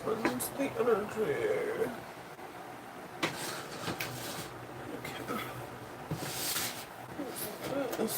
Cleanse the energy. This.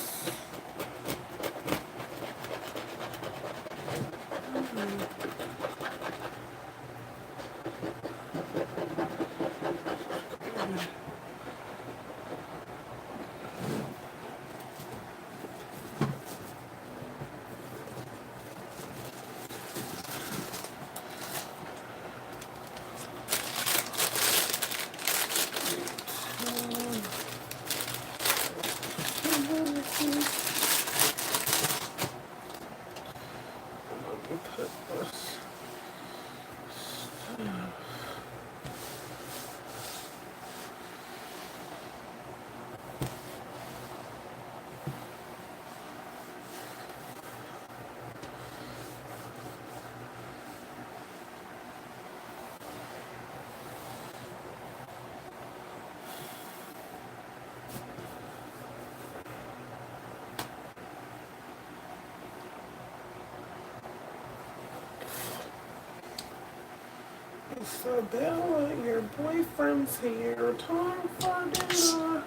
Isabella, your boyfriend's here. Time for dinner.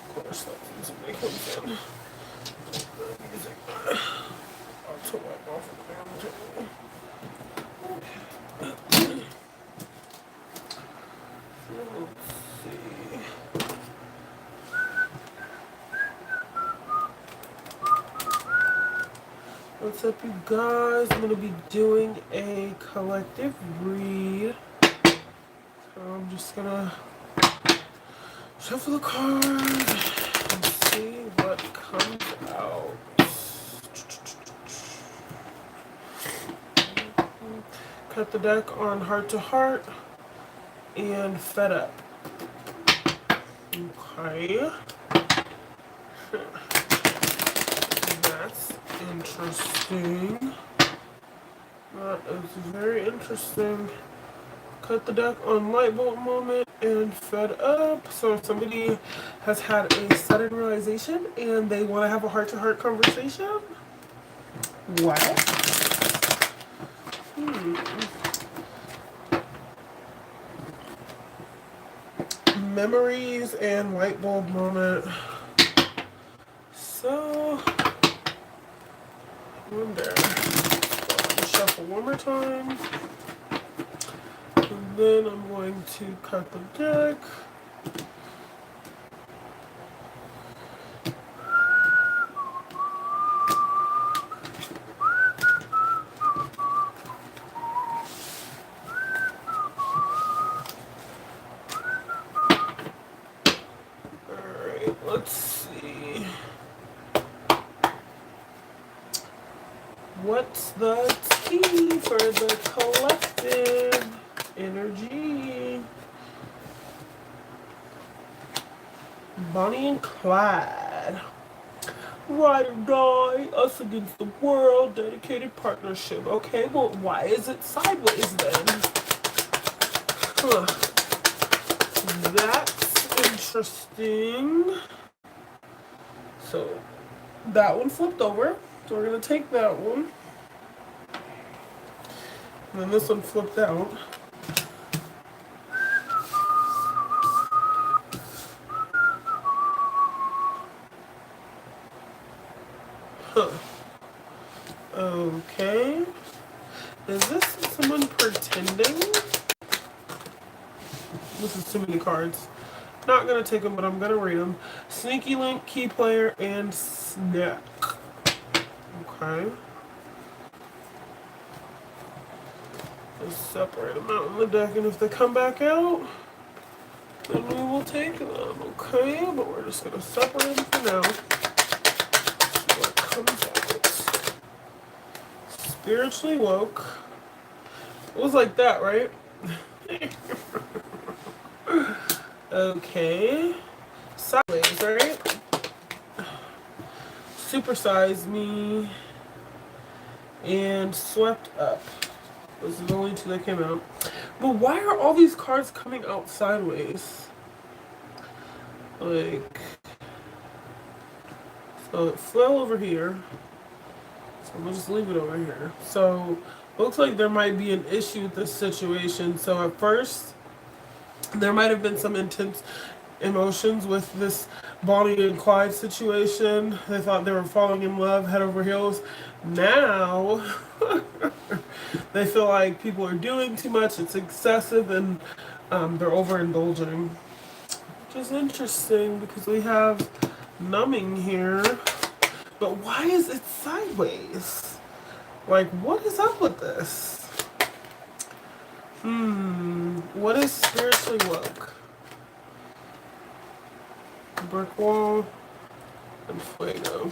Of course, that's when somebody comes in. I'm using my auto wipe off of the table. Let's see. What's up, you guys? I'm going to be doing a collective read. So I'm just going to shuffle the cards and see what comes out. Cut the deck on Heart to Heart and Fed Up. Okay. That's interesting. That is very interesting. Cut the deck on Light Bulb Moment and Fed Up. So if somebody has had a sudden realization and they want to have a heart-to-heart conversation. What? Memories and Light Bulb Moment. So, wonder. Shuffle one more time. And then I'm going to cut the deck. Alright, let's see. What's the tea for the collective energy? Bonnie and Clyde. Ride or die, us against the world, dedicated partnership. Okay, well, why is it sideways then? Huh. That's interesting. So, that one flipped over. So we're going to take that one. And then this one flipped out. Huh. Okay. Is this someone pretending? This is too many cards. Not gonna take them, but I'm gonna read them. Sneaky Link, Key Player, and Snack. Okay. Let's separate them out in the deck, and if they come back out, then we will take them. Okay, but we're just gonna separate them for now. See what comes out. Spiritually Woke. It was like that, right? Okay. Sideways, right? Supersize Me and Swept Up. Those are the only two that came out. But why are all these cards coming out sideways? Like, so it fell over here. So I'm gonna just leave it over here. So looks like there might be an issue with this situation. So at first, there might have been some intense emotions with this Bonnie and Clyde situation. They thought they were falling in love head over heels. Now they feel like people are doing too much, it's excessive, and they're overindulging. Which is interesting because we have numbing here. But why is it sideways? Like, what is up with this? What is Spiritually Woke? Brick Wall and Fuego.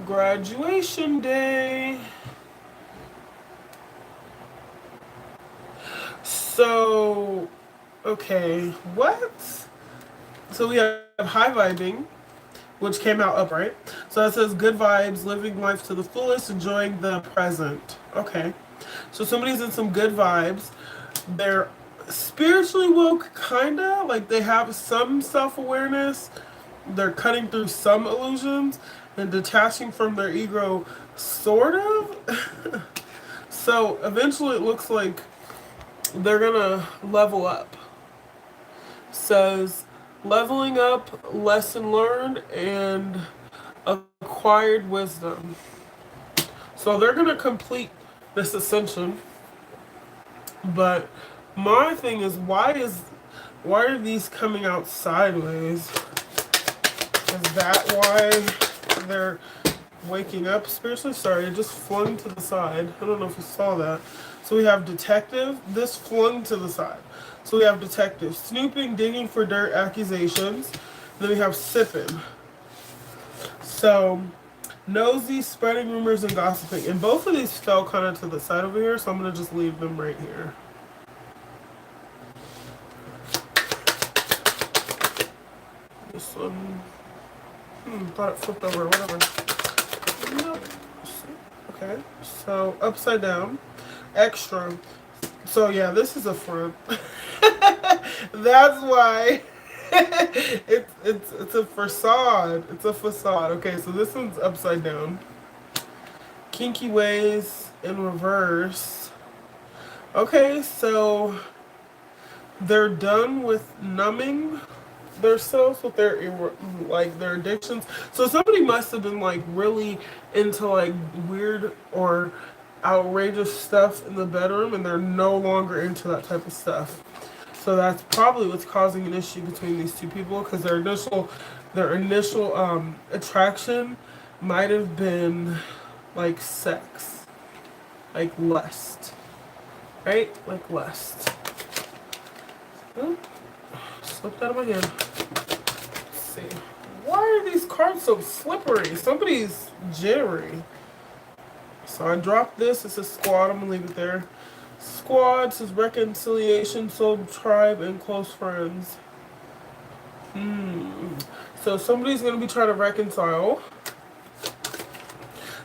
Graduation Day. So, okay, what? So we have High Vibing, which came out upright. So that says good vibes, living life to the fullest, enjoying the present. Okay. So somebody's in some good vibes. They're spiritually woke, kinda. Like they have some self-awareness. They're cutting through some illusions and detaching from their ego, sort of. So eventually it looks like they're gonna level up. Says leveling up, lesson learned, and acquired wisdom. So they're gonna complete this ascension. But my thing is, why are these coming out sideways? Is that why they're waking up spiritually? Sorry, it just flung to the side. I don't know if you saw that. So we have detective. This flung to the side. So we have detective snooping, digging for dirt, accusations. Then we have sipping. So nosy, spreading rumors and gossiping. And both of these fell kind of to the side over here, so I'm going to just leave them right here. This one, thought it flipped over, whatever. Nope. Okay, so upside down, extra. So yeah, this is a front. That's why it's a facade. It's a facade. Okay, so this one's upside down. Kinky ways in reverse. Okay, so they're done with numbing themselves with their their addictions. So somebody must have been like really into like weird or outrageous stuff in the bedroom, and they're no longer into that type of stuff. So that's probably what's causing an issue between these two people, because their initial attraction might have been like sex, like lust, right? Like lust. Oh, slipped out of my hand. Let's see. Why are these cards so slippery? Somebody's jittery. So I dropped this. It's a squad. I'm gonna leave it there. Squad says reconciliation, soul tribe, and close friends. So somebody's gonna be trying to reconcile,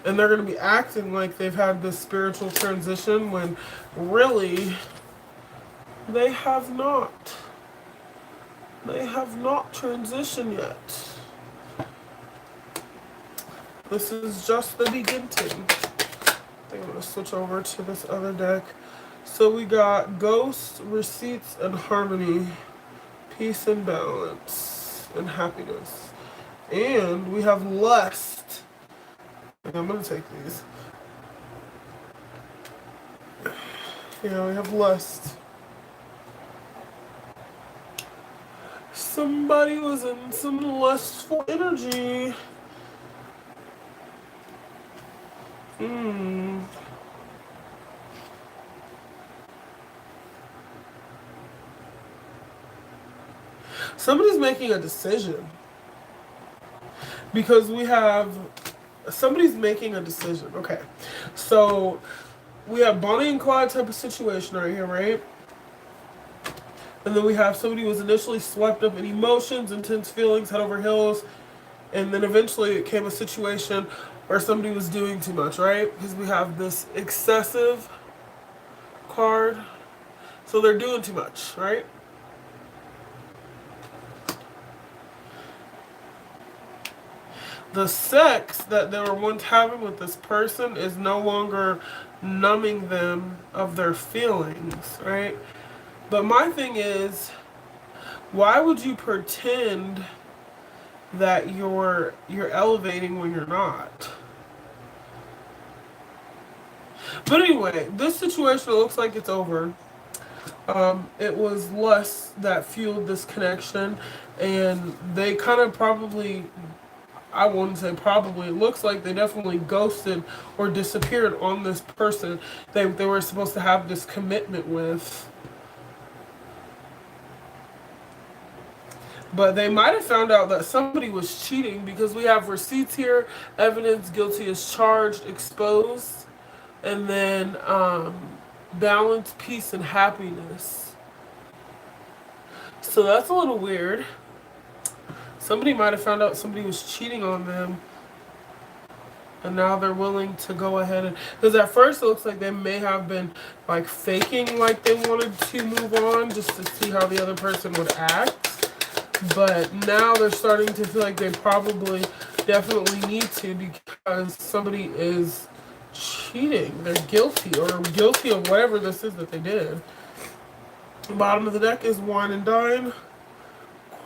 and they're gonna be acting like they've had this spiritual transition when really they have not. They have not transitioned yet. This is just the beginning. I think I'm gonna switch over to this other deck. So we got Ghosts, Receipts, and Harmony. Peace and balance and happiness. And we have lust. I'm going to take these. Yeah, we have lust. Somebody was in some lustful energy. Somebody's making a decision. Because we have... Somebody's making a decision. Okay. So, we have Bonnie and Clyde type of situation right here, right? And then we have somebody who was initially swept up in emotions, intense feelings, head over heels. And then eventually it came a situation where somebody was doing too much, right? Because we have this excessive card. So they're doing too much, right? The sex that they were once having with this person is no longer numbing them of their feelings, right? But my thing is, why would you pretend that you're elevating when you're not? But anyway, this situation looks like it's over. It was lust that fueled this connection, and they kind of probably, I wouldn't say probably, it looks like they definitely ghosted or disappeared on this person they were supposed to have this commitment with. But they might have found out that somebody was cheating, because we have receipts here, evidence, guilty as charged, exposed, and then balance, peace, and happiness. So that's a little weird. Somebody might have found out somebody was cheating on them, and now they're willing to go ahead and... Because at first it looks like they may have been like faking like they wanted to move on just to see how the other person would act. But now they're starting to feel like they probably definitely need to, because somebody is cheating. They're guilty, or guilty of whatever this is that they did. Bottom of the deck is wine and dine.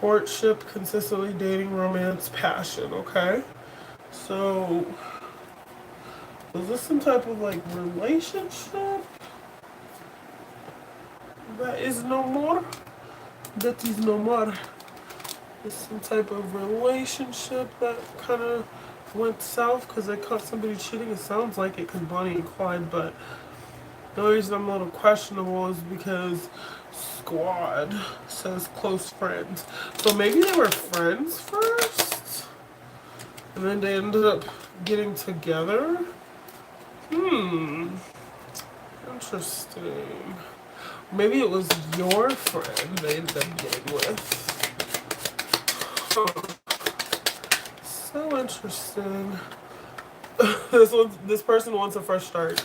Courtship, consistently dating, romance, passion. Okay. So, is this some type of like relationship that is no more? That is no more. It's some type of relationship that kind of went south because they caught somebody cheating. It sounds like it, because Bonnie and Clyde, but the only reason I'm a little questionable is because Squad says close friends. So maybe they were friends first, and then they ended up getting together? Interesting. Maybe it was your friend they ended up getting with. So interesting. This person wants a fresh start.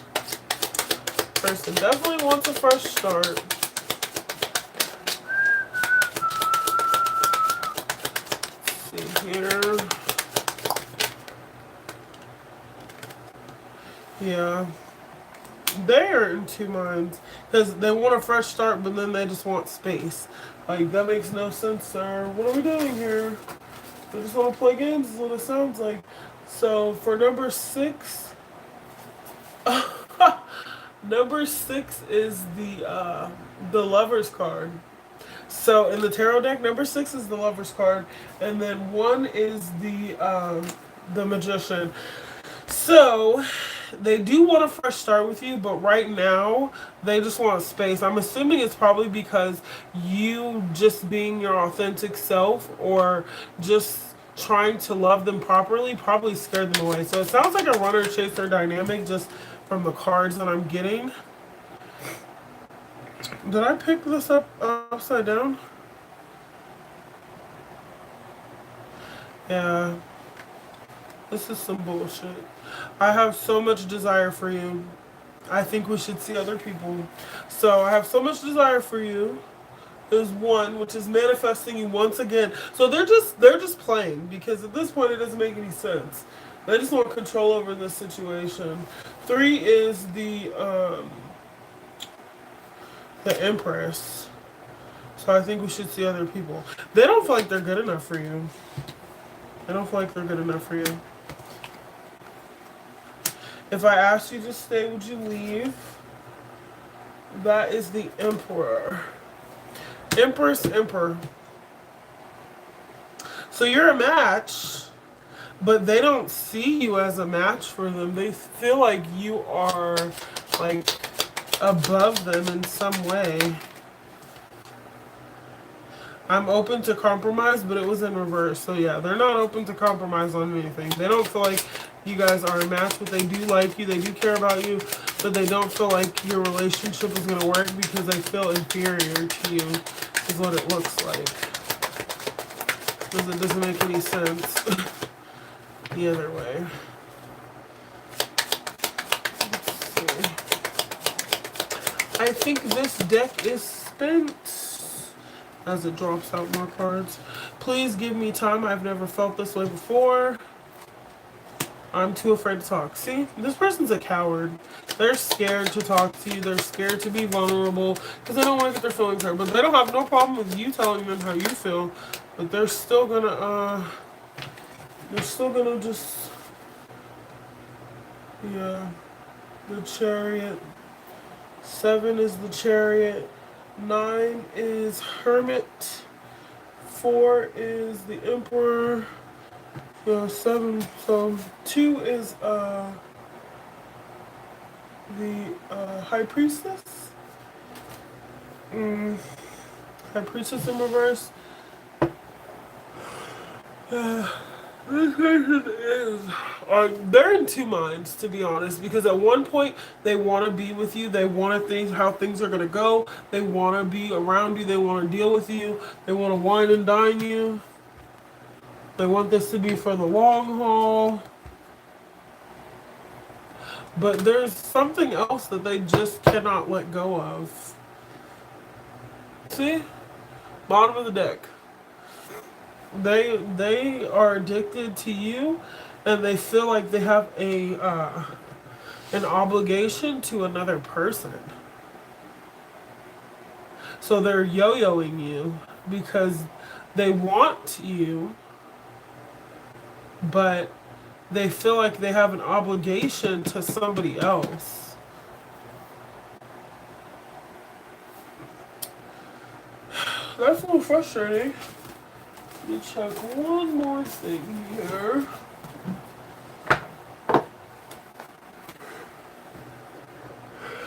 Person definitely wants a fresh start. Let's see here. Yeah. They're in two minds, because they want a fresh start, but then they just want space. Like, that makes no sense, sir. What are we doing here? They just want to play games, is what it sounds like. So, for number 6, number 6 is the Lover's card. So, in the tarot deck, number 6 is the Lover's card, and then 1 is the Magician. So, they do want a fresh start with you, but right now, they just want space. I'm assuming it's probably because you just being your authentic self, or just trying to love them properly, probably scared them away. So it sounds like a runner-chaser dynamic just from the cards that I'm getting. Did I pick this up upside down? Yeah. This is some bullshit. I have so much desire for you. I think we should see other people. So I have so much desire for you. There's 1, which is manifesting you once again. So they're just playing, because at this point it doesn't make any sense. They just want control over this situation. 3 is the Empress. So I think we should see other people. They don't feel like they're good enough for you. They don't feel like they're good enough for you. If I asked you to stay, would you leave? That is the Emperor. Empress, Emperor. So you're a match, but they don't see you as a match for them. They feel like you are like above them in some way. I'm open to compromise, but it was in reverse. So yeah, they're not open to compromise on anything. They don't feel like you guys are a match, but they do like you. They do care about you, but they don't feel like your relationship is going to work because they feel inferior to you, is what it looks like. Because it doesn't make any sense the other way. Let's see. I think this deck is spent. As it drops out more cards. Please give me time. I've never felt this way before. I'm too afraid to talk. See, this person's a coward. They're scared to talk to you. They're scared to be vulnerable because they don't want to get their feelings hurt. But they don't have no problem with you telling them how you feel. But they're still gonna just, yeah. The Chariot. 7 is the Chariot. 9 is Hermit. 4 is the Emperor. 7. So 2 is the High Priestess. High Priestess in reverse. This person is, they're in two minds, to be honest, because at one point they want to be with you, they want to think how things are going to go, they want to be around you, they want to deal with you, they want to wine and dine you, they want this to be for the long haul, but there's something else that they just cannot let go of. See? Bottom of the deck. They are addicted to you, and they feel like they have an obligation to another person. So they're yo-yoing you because they want you, but they feel like they have an obligation to somebody else. That's a little frustrating. Let me check one more thing here.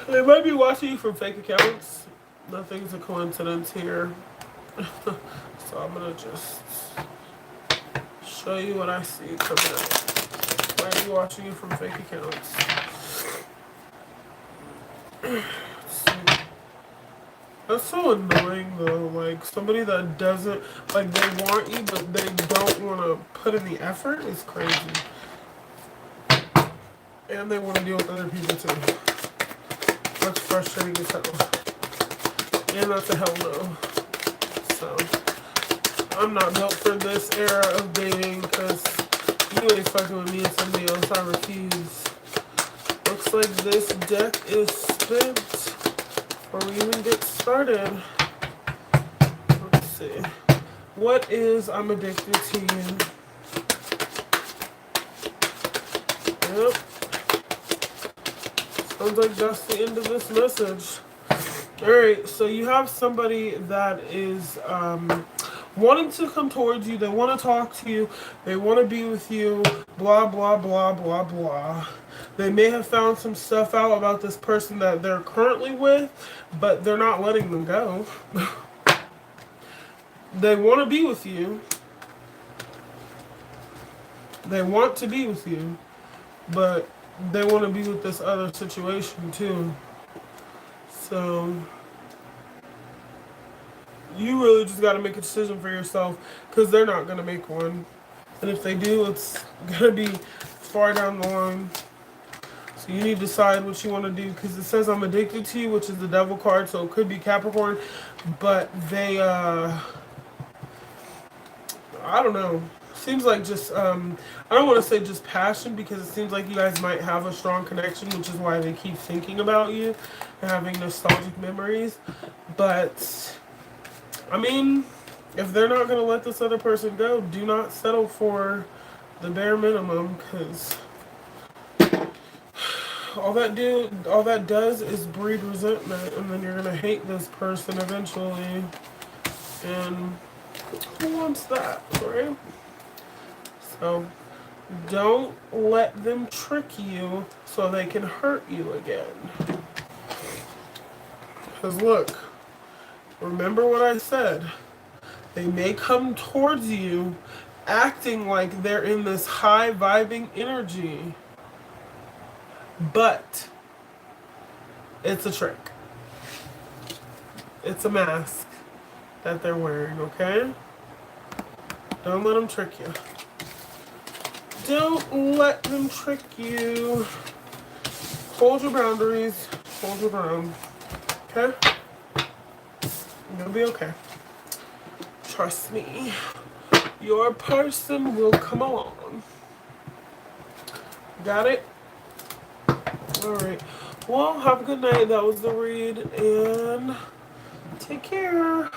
They might be watching you from fake accounts. Nothing's a coincidence here. So I'm gonna just show you what I see coming out. Might be watching you from fake accounts. Let's see. That's so annoying though, like somebody that doesn't, like they want you but they don't want to put in the effort is crazy. And they want to deal with other people too. That's frustrating as hell. And that's a hell no. So, I'm not built for this era of dating because you ain't fucking with me and somebody else. I refuse. Looks like this deck is spent. Before we even get started, let's see. What is I'm addicted to you? Yep. Sounds like that's the end of this message. Alright, so you have somebody that is wanting to come towards you. They want to talk to you. They want to be with you. Blah, blah, blah, blah, blah. They may have found some stuff out about this person that they're currently with, but they're not letting them go. They want to be with you. They want to be with you, but they want to be with this other situation too. So you really just got to make a decision for yourself because they're not going to make one. And if they do, it's going to be far down the line. So you need to decide what you want to do because it says I'm addicted to you, which is the devil card, so it could be Capricorn, but they I don't know, seems like just I don't want to say just passion because it seems like you guys might have a strong connection, which is why they keep thinking about you and having nostalgic memories. But I mean, If they're not going to let this other person go, do not settle for the bare minimum, because all that does is breed resentment, and then you're going to hate this person eventually. And who wants that, right? So don't let them trick you so they can hurt you again. Because look, remember what I said. They may come towards you acting like they're in this high vibing energy, but it's a trick. It's a mask that they're wearing, okay? Don't let them trick you. Don't let them trick you. Hold your boundaries. Hold your ground. Okay? You'll be okay. Trust me. Your person will come along. Got it? Alright. Well, have a good night. That was the read. And take care.